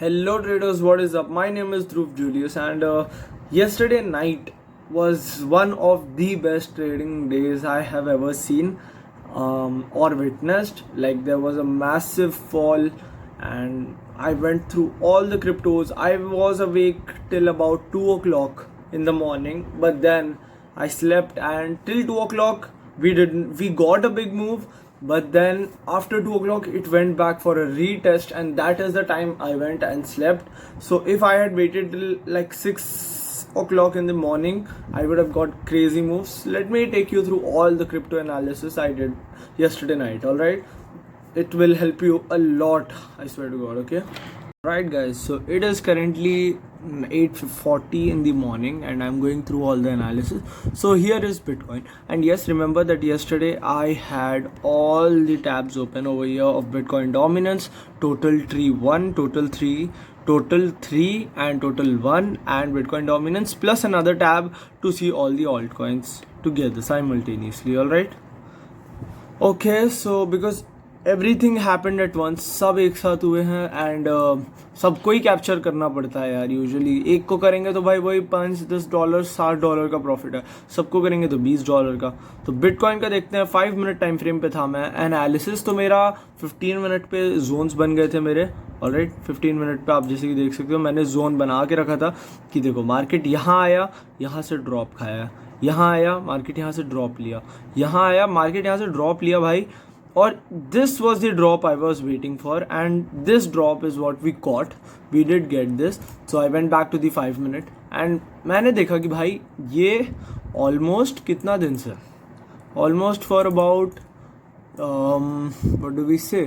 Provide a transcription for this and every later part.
Hello traders, what is up? My name is Dhruv Julius and yesterday night was one of the best trading days I have ever seen or witnessed. Like there was a massive fall and I went through all the cryptos. I was awake till about 2 o'clock in the morning, but then I slept and till 2 o'clock we got a big move, but then after 2 o'clock it went back for a retest, and that is the time I went and slept. So if I had waited till like 6 o'clock in the morning, I would have got crazy moves. Let me take you through all the crypto analysis I did yesterday night. All right, it will help you a lot, I swear to God. Okay, right guys, so it is currently 8:40 in the morning and I'm going through all the analysis. So here is Bitcoin, and yes, remember that yesterday I had all the tabs open over here of Bitcoin dominance, total tree 1, total 3, total 3 and total 1, and Bitcoin dominance plus another tab to see all the altcoins together simultaneously. All right, okay, so because everything happened at once, सब एक साथ हुए हैं and सबको ही capture करना पड़ता है यार. यूजुअली एक को करेंगे तो भाई वही $5-10 $60 का प्रॉफिट है, सबको करेंगे तो $20 का. तो बिटकॉइन का देखते हैं. 5 मिनट टाइम फ्रेम पे था मैं. एनालिसिस तो मेरा 15 मिनट पे जोन्स बन गए थे मेरे. ऑलराइट, 15 मिनट पे आप जैसे कि देख सकते हो मैंने जोन बना के रखा था कि देखो मार्केट यहाँ आया, यहाँ से ड्रॉप खाया, यहाँ आया मार्केट यहाँ से ड्रॉप लिया, यहाँ आया मार्केट यहाँ से ड्रॉप लिया भाई. और this was the drop I was waiting for, and this drop is what we caught. We did get this, so I went back to the 5 minute and मैंने देखा कि भाई ये almost कितना दिन से, almost for about what do we say,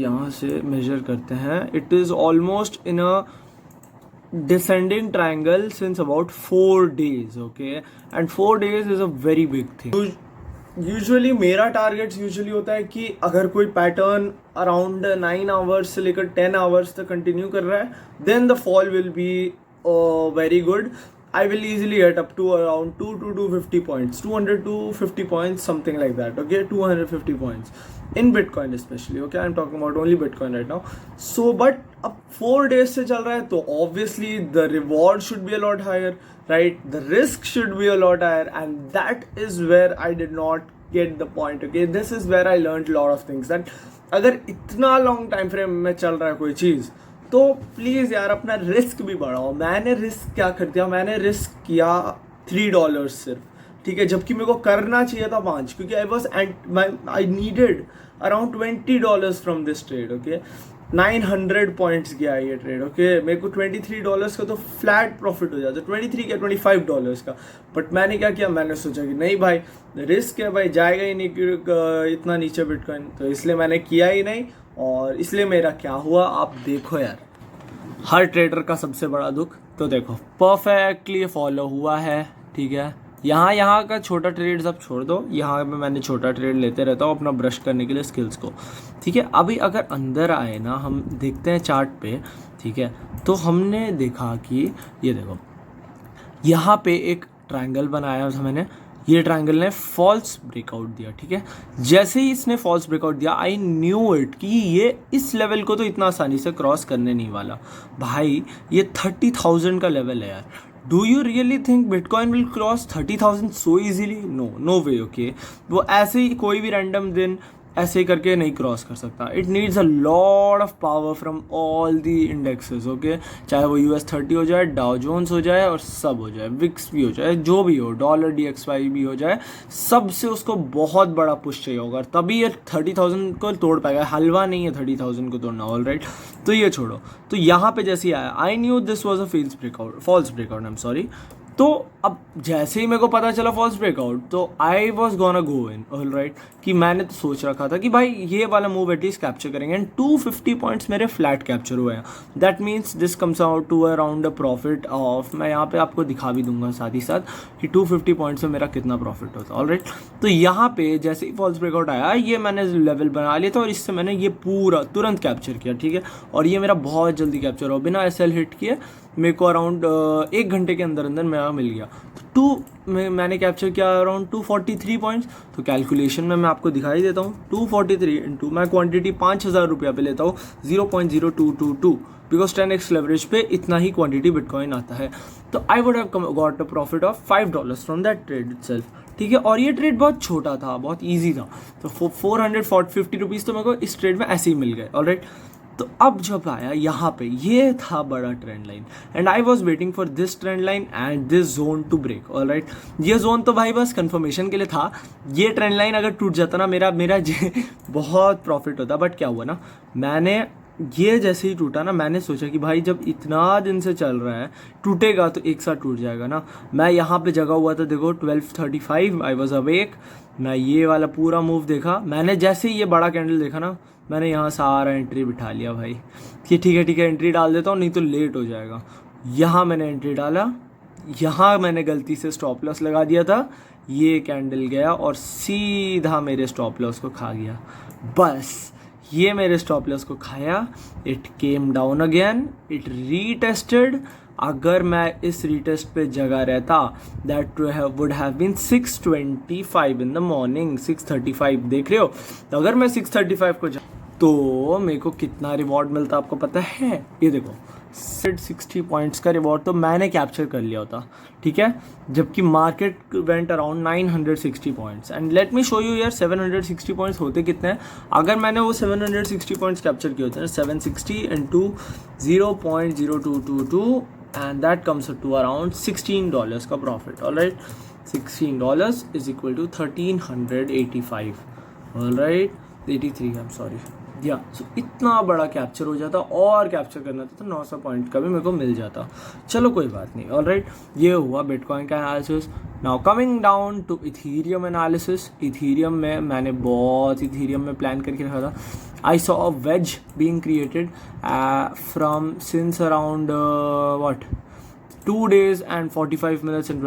यहाँ से measure करते हैं. It is almost in a descending triangle since about 4 days. Okay, and 4 days is a very big thing. Usually मेरा टारगेट्स यूजुअली होता है कि अगर कोई पैटर्न अराउंड 9 आवर्स से लेकर 10 आवर्स तक कंटिन्यू कर रहा है, then the fall will be very good. I will easily get up to around 2 to 250 points, 200 to 50 points, something like that. Okay, 250 points in Bitcoin especially. Okay, I'm talking about only Bitcoin right now. So but अब 4 days से चल रहा है तो obviously the reward should be a lot higher, right? The risk should be a lot higher, and that is where I did not get the point. Okay, this is where I learned a lot of things, that अगर इतना long time frame में चल रहा है कोई चीज़ तो please यार अपना रिस्क भी बढ़ाओ. मैंने रिस्क क्या कर दिया, मैंने रिस्क किया $3 सिर्फ, ठीक है, जबकि मेरे को करना चाहिए था 5, क्योंकि I needed around $20 from this trade. Okay, 900 points गया ये ट्रेड. ओके, मेरे को $23 का तो फ्लैट प्रॉफिट हो जाता, 23 क्या $25 का. बट मैंने क्या किया, मैंने सोचा कि नहीं भाई रिस्क है भाई, जाएगा ही नहीं इतना नीचे बिटकॉइन, तो इसलिए मैंने किया ही नहीं. और इसलिए मेरा क्या हुआ आप देखो यार, हर ट्रेडर का सबसे बड़ा दुख. तो देखो परफेक्टली फॉलो हुआ है, ठीक है. यहाँ का छोटा ट्रेड सब छोड़ दो, यहाँ पे मैंने छोटा ट्रेड लेते रहता हूँ अपना ब्रश करने के लिए स्किल्स को, ठीक है. अभी अगर अंदर आए ना, हम देखते हैं चार्ट पे, ठीक है, तो हमने देखा कि ये देखो यहाँ पे एक ट्रायंगल बनाया था मैंने. ये ट्रायंगल ने फॉल्स ब्रेकआउट दिया, ठीक है. जैसे ही इसने फॉल्स ब्रेकआउट दिया, आई न्यू इट कि ये इस लेवल को तो इतना आसानी से क्रॉस करने नहीं वाला. भाई ये 30,000 का लेवल है यार. Do you really think bitcoin will cross 30,000 so easily? No, no way. Okay, वो ऐसे ही कोई भी रैंडम दिन ऐसे करके नहीं क्रॉस कर सकता. It needs a lot of power from all the indexes. Okay, चाहे वो US30 हो जाए, डाउ जोन्स हो जाए और सब हो जाए, विक्स भी हो जाए, जो भी हो, डॉलर DXY भी हो जाए, सबसे उसको बहुत बड़ा पुश चाहिए होगा, तभी ये 30,000 को तोड़ पाएगा. हलवा नहीं है 30,000 को तोड़ना. ऑल राइट, तो ये छोड़ो. तो यहाँ पे जैसे ही आया, I knew this was a false breakout, I am sorry. तो अब जैसे ही मेरे को पता चला फॉल्स ब्रेकआउट, तो I was gonna go in. All right, कि मैंने तो सोच रखा था कि भाई ये वाला मूव एटलीस्ट कैप्चर करेंगे, एंड 250 पॉइंट्स मेरे फ्लैट कैप्चर हुए हैं. That means this comes out to around a profit of, मैं यहाँ पे आपको दिखा भी दूंगा साथ ही साथ कि 250 पॉइंट्स में मेरा कितना प्रॉफिट होता है. ऑल राइट, तो यहाँ पे जैसे ही फॉल्स ब्रेकआउट आया, ये मैंने लेवल बना लिया था और इससे मैंने ये पूरा तुरंत कैप्चर किया, ठीक है. और ये मेरा बहुत जल्दी कैप्चर हो, बिना SL हिट किए मेरे को अराउंड 1 घंटे के अंदर अंदर मेरा मिल गया. तो टू में मैंने कैप्चर किया अराउंड 243 पॉइंट्स। तो कैलकुलेशन में मैं आपको दिखाई देता हूँ, 243 इंटू मैं क्वांटिटी 5,000 रुपया पे लेता हूँ 0.0222, बिकॉज 10x लेवरेज पे इतना ही क्वांटिटी बिटकॉइन आता है। तो I would have got a profit of $5 from that trade itself, ठीक है। और ये ट्रेड बहुत छोटा था, बहुत ईजी था, तो 450 रुपीज़ तो मेरे को इस ट्रेड में ऐसे ही मिल गए, ऑलराइट। तो अब जब आया यहाँ पे, ये था बड़ा trend line and I was waiting for this trend line and this zone to break, alright. ये जोन तो भाई बस कंफर्मेशन के लिए था, ये ट्रेंड लाइन अगर टूट जाता ना मेरा बहुत प्रॉफिट होता। बट क्या हुआ ना, मैंने ये जैसे ही टूटा ना, मैंने सोचा कि भाई जब इतना दिन से चल रहा है, टूटेगा तो एक साथ टूट जाएगा ना। मैं यहाँ पे जगा हुआ था, देखो 12:35 आई वॉज अवेक। मैं ये वाला पूरा मूव देखा, मैंने जैसे ही ये बड़ा कैंडल देखा ना, मैंने यहाँ सारा एंट्री बिठा लिया भाई कि ठीक है एंट्री डाल देता हूँ, नहीं तो लेट हो जाएगा। यहाँ मैंने एंट्री डाला, यहाँ मैंने गलती से स्टॉप लॉस लगा दिया था, ये कैंडल गया और सीधा मेरे स्टॉप लॉस को खा गया। बस ये मेरे स्टॉप लॉस को खाया, it came down again, it retested. अगर मैं इस रीटेस्ट पे जगह रहता, that would have been 6:25 in the morning, 6:35 देख रहे हो। तो अगर मैं 6:35 को तो मेरे को कितना रिवॉर्ड मिलता आपको पता है? ये देखो 60 पॉइंट्स का रिवॉर्ड तो मैंने कैप्चर कर लिया होता, ठीक है, जबकि market went around 960 points. And let me show you यार 760 पॉइंट्स होते कितने हैं। अगर मैंने वो 760 पॉइंट्स कैप्चर किए होते हैं, 760 into 0.0222 and that comes to around $16 का profit, alright. $16 is equal to 1385, alright, 83, I am sorry, या सो इतना बड़ा कैप्चर हो जाता, और कैप्चर करना था तो 900 पॉइंट का भी मेरे को मिल जाता। चलो कोई बात नहीं, ऑलराइट। ये हुआ बिटकॉइन का analysis. Now coming down to ethereum analysis. Ethereum में मैंने बहुत इथीरियम में प्लान करके रखा था। I saw a wedge being created from since around what 2 days and 45 minutes and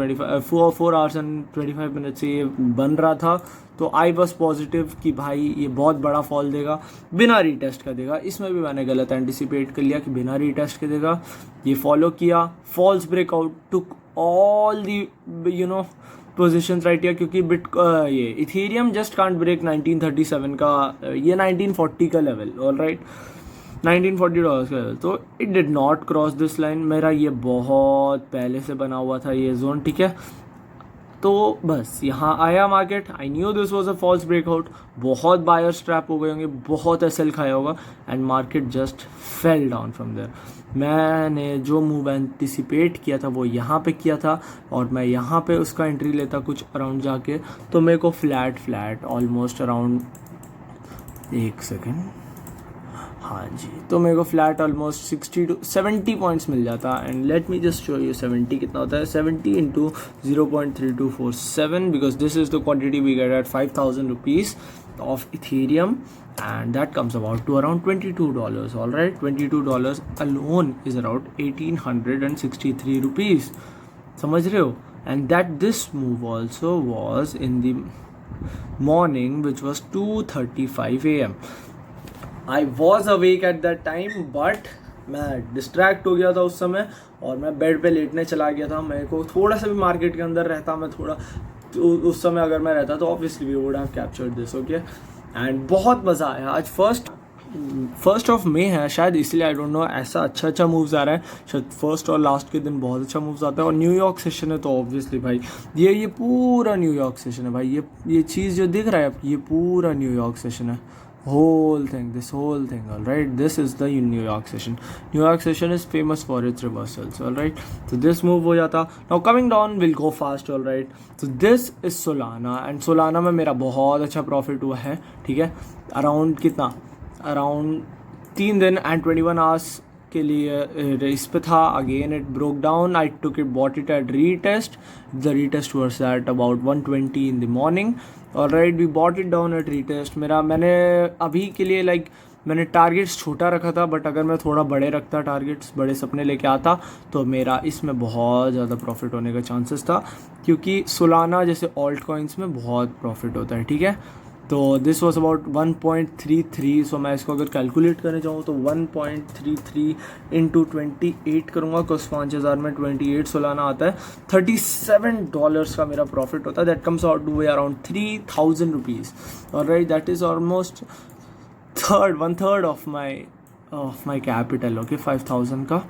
4 hours and 25 minutes से ये बन रहा था। तो आई वॉज पॉजिटिव कि भाई ये बहुत बड़ा फॉल देगा, बिना रीटेस्ट का देगा। इसमें भी मैंने गलत एंटिसिपेट कर लिया कि बिना रीटेस्ट के देगा। ये फॉलो किया, false breakout, took all the position right किया, क्योंकि ये इथेरियम जस्ट कांट ब्रेक 1937 का, ये 1940 का लेवल, ऑलराइट, $1940 का लेवल। तो it did not cross this line. मेरा ये बहुत पहले से बना हुआ था ये जोन, ठीक है। तो बस यहाँ आया market, I knew this was a false breakout, बहुत बायर्स ट्रैप हो गए होंगे, बहुत एसएल खाया होगा and market just fell down from there. मैंने जो मूव एंटिसिपेट किया था वो यहाँ पे किया था, और मैं यहाँ पे उसका एंट्री लेता कुछ अराउंड जाके, तो मेरे को फ्लैट ऑलमोस्ट अराउंड, एक सेकेंड, हाँ जी, तो मेरे को फ्लैट ऑलमोस्ट 60 to 70 पॉइंट्स मिल जाता। And let me just show you 70 कितना होता है। 70 into 0.3247, because this is the quantity we get at 5,000 rupees of ethereum, and that comes about to around $22, all right. $22 alone is around 1,863 rupees, समझ रहे हो? And that this move also was in the morning, which was 2:35 a.m. I was awake at that time, but मैं distract हो गया था उस समय, और मैं बेड पे लेटने चला गया था। मेरे को थोड़ा सा भी मार्केट के अंदर रहता, मैं थोड़ा तो उस समय अगर मैं रहता तो obviously we would have captured this, okay. And बहुत मज़ा आया। आज फर्स्ट ऑफ मे है शायद, इसलिए आई डोंट नो, ऐसा अच्छा मूव्स आ रहा है शायद। फर्स्ट और लास्ट के दिन बहुत अच्छा मूव्स आता है, और न्यूयॉर्क सेशन है तो ऑब्वियसली भाई ये पूरा न्यूयॉर्क सेशन है भाई। ये चीज़ जो दिख रहा है ये पूरा न्यूयॉर्क सेशन है, this whole thing, all right. This is the New York session. New York session is famous for its reversals, all right. So this move हो जाता. Now coming down will go fast, all right. So this is Solana, and Solana में मेरा बहुत अच्छा profit हुआ है, ठीक है। अराउंड कितना, अराउंड 3 दिन एंड 21 आवर्स के लिए इस पे था। Again it broke down, I took it, bought it at retest, the retest was at about 120 in the morning, alright. We bought it down at retest. मैंने अभी के लिए मैंने टारगेट्स छोटा रखा था, बट अगर मैं थोड़ा बड़े रखता, टारगेट्स बड़े सपने लेके आता, तो मेरा इसमें बहुत ज़्यादा प्रॉफिट होने का चांसेस था, क्योंकि सोलाना जैसे ऑल्ट कॉइन्स में बहुत प्रॉफिट होता है, ठीक है। तो दिस वॉज अबाउट 1.33. सो मैं इसको अगर कैलकुलेट करने जाऊँ तो 1.33 इंटू 28 करूँगा, कुछ 5000 में 28 सोलाना आता है. $37 का मेरा प्रॉफिट होता है. That comes out to around 3000 rupees. Alright, that is almost one third of my capital. Okay, 5000 का.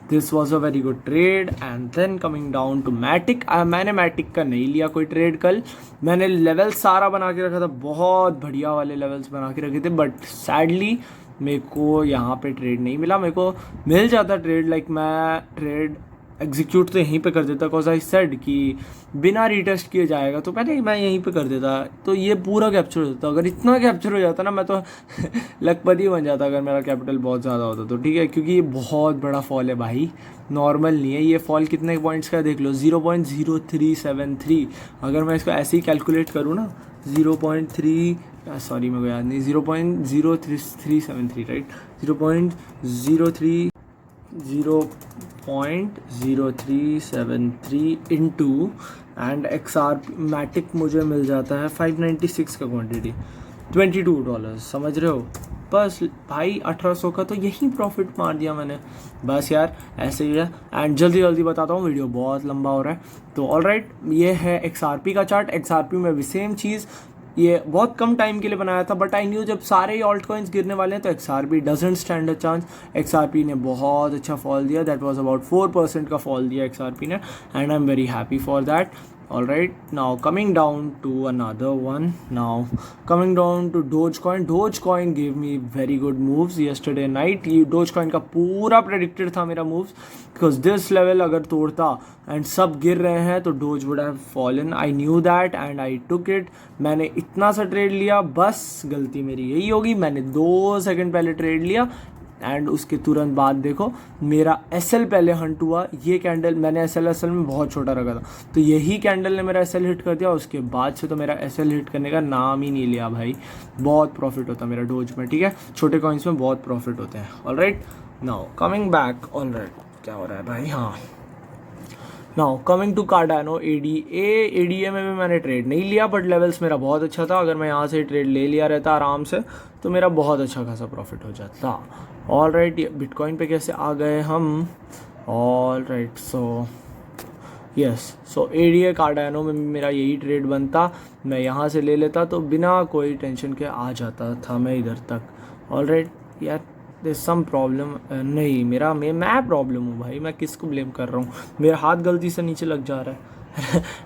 This was a very good trade. And then coming down to Matic. मैंने मैटिक का नहीं लिया कोई ट्रेड कल. मैंने लेवल सारा बना के रखा था, बहुत बढ़िया वाले लेवल्स बना के रखे थे, बट सैडली मेरे को यहाँ पे ट्रेड नहीं मिला. मेरे को मिल जाता ट्रेड, लाइक मैं ट्रेड एग्जीक्यूट तो यहीं पे कर देता, बिकॉज आई सेड कि बिना रीटेस्ट किए जाएगा तो पहले मैं यहीं पे कर देता, तो ये पूरा कैप्चर हो जाता. अगर इतना कैप्चर हो जाता ना, मैं तो लखपति बन जाता अगर मेरा कैपिटल बहुत ज़्यादा होता तो. ठीक है, क्योंकि ये बहुत बड़ा फॉल है भाई, नॉर्मल नहीं है. ये फॉल कितने पॉइंट्स का देख लो, 0.0373. अगर मैं इसको ऐसे ही कैलकुलेट करूँ ना, 0.3 सॉरी मेरे को याद नहीं, 0.0373 right, 0.0373 into and XRP Matic मुझे मिल जाता है 596 का क्वांटिटी, $22. समझ रहे हो? बस भाई 1800 का तो यही प्रॉफिट मार दिया मैंने. बस यार ऐसे ही है. एंड जल्दी जल्दी बताता हूँ, वीडियो बहुत लंबा हो रहा है. तो ऑलराइट, ये है XRP का चार्ट. XRP में भी सेम चीज़, ये बहुत कम टाइम के लिए बनाया था, बट आई न्यू जब सारे ही ऑल्ट कॉइन्स गिरने वाले हैं तो XRP doesn't stand a chance. XRP ने बहुत अच्छा फॉल दिया. दैट वाज अबाउट 4% का फॉल दिया XRP ने, and I am very happy for that. Alright, now coming down to another one. Now coming down to Dogecoin. Dogecoin gave me very good moves yesterday night. ये Dogecoin का पूरा predicted था मेरा moves, because this level अगर तोड़ता and सब गिर रहे हैं तो Doge would have fallen. I knew that and I took it. मैंने इतना सा ट्रेड लिया, बस गलती मेरी यही होगी, मैंने 2 सेकंड पहले ट्रेड लिया एंड उसके तुरंत बाद देखो मेरा SL पहले हंट हुआ. ये कैंडल मैंने SL में बहुत छोटा रखा था, तो यही कैंडल ने मेरा SL हिट कर दिया. उसके बाद से तो मेरा SL हिट करने का नाम ही नहीं लिया भाई. बहुत प्रॉफिट होता मेरा डोज में. ठीक है, छोटे कॉइन्स में बहुत प्रॉफिट होते हैं. Alright, now coming back. Alright, क्या हो रहा है भाई? हाँ, now coming to Cardano ADA में भी मैंने ट्रेड नहीं लिया, बट लेवल्स मेरा बहुत अच्छा था. अगर मैं यहाँ से ट्रेड ले लिया रहता आराम से तो मेरा बहुत अच्छा खासा प्रॉफिट हो जाता. ऑल राइट, बिटकॉइन पे कैसे आ गए हम? ऑल राइट, सो यस, सो ADA कार्डानो में मेरा यही ट्रेड बनता. मैं यहाँ से ले लेता तो बिना कोई टेंशन के आ जाता था मैं इधर तक. ऑल राइट यार, देयर सम प्रॉब्लम नहीं, मैं प्रॉब्लम हूँ भाई. मैं किसको ब्लेम कर रहा हूँ? मेरा हाथ गलती से नीचे लग जा रहा है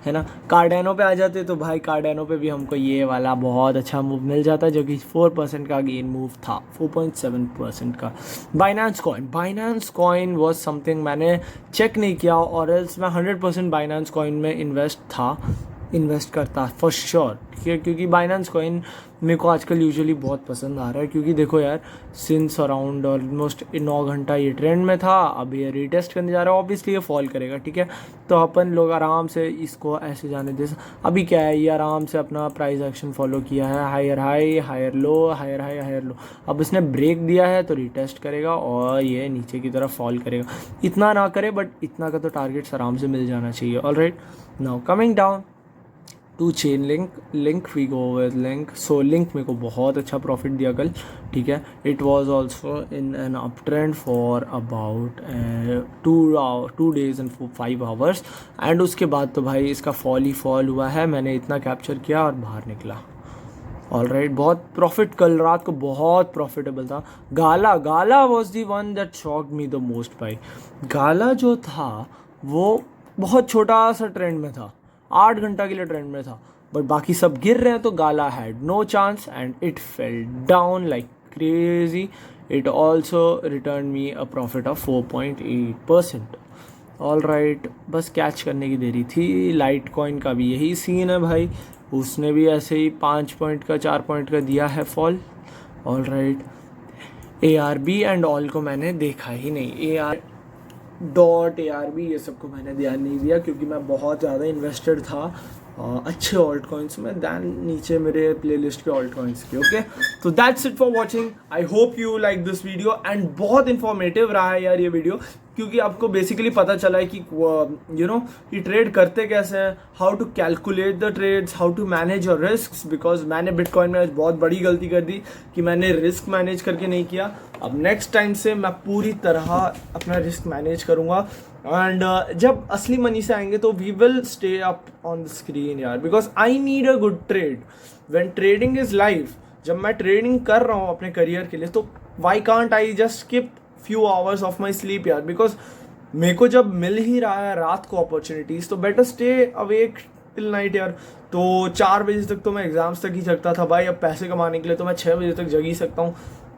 है ना. कार्डानो पे आ जाते तो भाई कार्डानो पे भी हमको ये वाला बहुत अच्छा मूव मिल जाता, जो कि 4% का गेन मूव था, 4.7% का. बाइनेंस कॉइन वॉज समथिंग मैंने चेक नहीं किया, और एल्स मैं 100% बाइनेंस कॉइन में इन्वेस्ट करता फॉर श्योर. ठीक है, क्योंकि बाइनेंस कॉइन मेरे को आजकल यूजुअली बहुत पसंद आ रहा है, क्योंकि देखो यार, सिंस अराउंड ऑलमोस्ट 9 घंटा ये ट्रेंड में था. अब ये रीटेस्ट करने जा रहा है, ऑब्वियसली ये फॉल करेगा. ठीक है, तो अपन लोग आराम से इसको ऐसे जाने दे. अभी क्या है, ये आराम से अपना प्राइस एक्शन फॉलो किया है, higher high higher low, higher high higher low. अब इसने ब्रेक दिया है तो रीटेस्ट करेगा और ये नीचे की तरफ फॉल करेगा. इतना ना करे, बट इतना का तो टारगेट्स आराम से मिल जाना चाहिए. Alright, now coming down to Chainlink we go with link. So link मेरे को बहुत अच्छा प्रॉफिट दिया कल. ठीक है, it was also in an up trend for about 2 days and 5 hours. And उसके बाद तो भाई इसका फॉल ही फॉल हुआ है. मैंने इतना कैप्चर किया और बाहर निकला. ऑलराइट, बहुत प्रॉफिट कल रात को, बहुत प्रॉफिटेबल था. Gala was the one that shocked me the most भाई. गाला जो था वो बहुत छोटा सा ट्रेंड में था, 8 घंटा के लिए ट्रेंड में था, बट बाकी सब गिर रहे हैं तो Gala had no chance and it fell down like crazy. It also return me a profit of 4.8%. All right, बस कैच करने की देरी थी. लाइट कॉइन का भी यही सीन है भाई, उसने भी ऐसे ही 5 पॉइंट का 4 पॉइंट का दिया है fall. All right, ARB and all को मैंने देखा ही नहीं. ARB ये सबको मैंने ध्यान नहीं दिया, क्योंकि मैं बहुत ज़्यादा इन्वेस्टेड था अच्छे ऑल्ट कॉइन्स में दैन नीचे मेरे प्लेलिस्ट के ऑल्ट कॉइन्स के. ओके, तो that's it for watching. I hope you like this video, and बहुत इन्फॉर्मेटिव रहा है यार ये वीडियो. क्योंकि आपको बेसिकली पता चला है कि कि ट्रेड करते कैसे हैं, how to calculate the trades, how to manage your risk. Because मैंने बिटकॉइन में आज बहुत बड़ी गलती कर दी कि मैंने रिस्क मैनेज करके नहीं किया। अब नेक्स्ट टाइम से मैं पूरी तरह अपना रिस्क मैनेज करूँगा, एंड जब असली मनी से आएंगे तो we will stay up on the screen यार, because I need a good trade when trading is life. जब मैं ट्रेडिंग कर रहा हूँ अपने करियर के लिए, तो why can't I just skip few hours of my sleep यार, बिकॉज मेरे को जब मिल ही रहा है रात को अपॉर्चुनिटीज, तो better stay awake till night यार। तो 4 बजे तक तो मैं एग्जाम्स तक ही जगता था भाई, अब पैसे कमाने के लिए तो मैं 6 बजे तक जग ही सकता हूँ,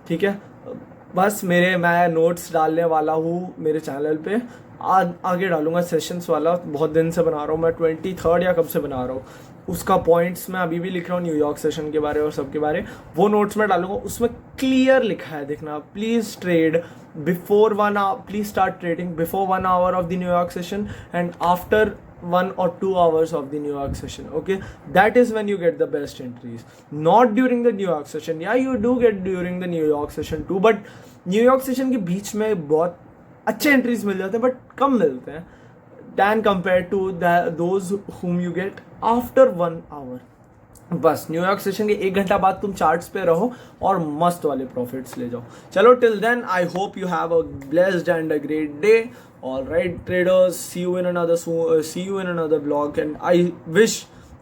ठीक है। बस मैं नोट्स डालने वाला हूँ मेरे चैनल पे, आगे डालूंगा सेशंस वाला, बहुत दिन से बना रहा हूँ मैं, 23rd या कब से बना रहा हूँ उसका पॉइंट्स मैं अभी भी लिख रहा हूँ, न्यूयॉर्क सेशन के बारे और सबके बारे, वो नोट्स में डालूंगा। उसमें क्लियर लिखा है, देखना please trade before 1 hour, please start trading before 1 hour of the New York session and after 1 or 2 hours of the New York session. Okay, that is when you get the best entries, not during the New York session. Yeah, you do get during the New York session too, but New York session के बीच में बहुत अच्छे entries मिल जाते हैं, but कम मिलते हैं than compared to those whom you get after 1 hour. बस New York session के 1 घंटा बाद तुम चार्ट्स पे रहो और मस्त वाले प्रॉफिट्स ले जाओ। चलो, till then I hope you have a blessed and a great day. All right, traders, see you in another vlog, and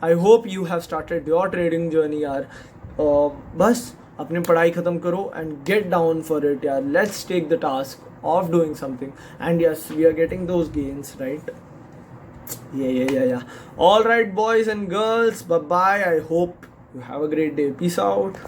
I hope you have started your trading journey यार। बस अपनी पढ़ाई ख़त्म करो and get down for it यार। Let's take the task of doing something, and yes, we are getting those gains, right? Yeah. All right, boys and girls, bye bye. I hope you have a great day. Peace out.